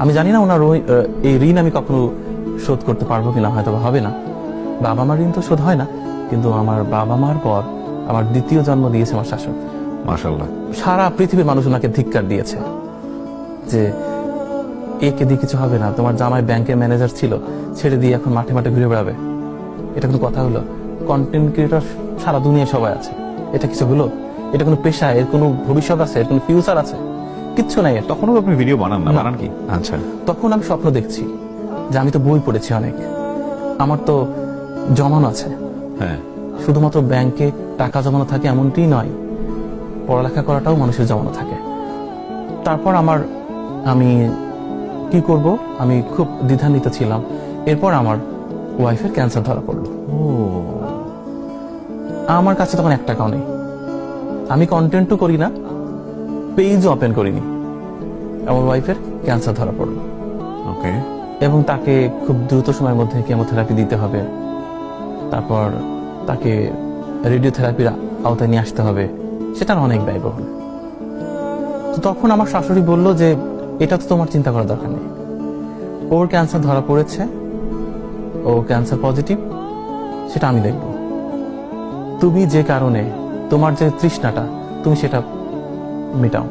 আমি জানি না ওনার এই ঋণ আমি কখনো শোধ করতে পারবো কিনা, হয়তো হবে না। বাবা মার ঋণ তো শোধ হয় না, কিন্তু আমার বাবা মার পর আমার দ্বিতীয় জন্ম দিয়েছে আমার শাশুড়ি। মাশাআল্লাহ। সারা পৃথিবীর মানুষ ওনাকে ধিক্কার দিয়েছে যে একে দিয়ে কিছু হবে না, তোমার জামাই ব্যাংকের ম্যানেজার ছিল, ছেড়ে দিয়ে এখন মাঠে মাঠে ঘুরে বেড়াবে। এটা কোনো কথা হলো? কন্টেন্ট ক্রিয়েটর সারা দুনিয়ায় সবাই আছে, এটা কিছু হলো? এটা কোনো পেশা? এর কোনো ভবিষ্যৎ আছে? এর কোনো ফিউচার আছে? কিচ্ছু নাই। তখনও আপনি ভিডিও বানান না? না। বানান কি? আচ্ছা। তখন আমি স্বপ্ন দেখছি যে আমি তো বই পড়েছি অনেক, আমার তো জমানো আছে। হ্যাঁ। শুধুমাত্র ব্যাংকে টাকা জমানো থাকে এমনটি নয়, পড়ালেখা করাটাও মানুষের জমানো থাকে। তারপর আমি কি করব আমি খুব দ্বিধান্বিত ছিলাম। এরপর আমার ওয়াইফের ক্যান্সার ধরা পড়লো। ও, আমার কাছে তখন 1 টাকাও নেই, আমি কন্টেন্টও করি না, পেজও ওপেন করিনি। আমার ওয়াইফের ক্যান্সার ধরা পড়লো ওকে। এবং তাকে খুব দ্রুত সময়ের মধ্যে কেমোথেরাপি দিতে হবে, তারপর তাকে রেডিওথেরাপির আওতায় নিয়ে আসতে হবে, সেটার অনেক ব্যয়বহুল। তো তখন আমার শাশুড়ি বলল যে এটা তো তোমার চিন্তা করার দরকার নেই, ওর ক্যান্সার ধরা পড়েছে, ও ক্যান্সার পজিটিভ, সেটা আমি দেখব। তুমি যে কারণে তোমার যে তৃষ্ণাটা তুমি সেটা মেটাও।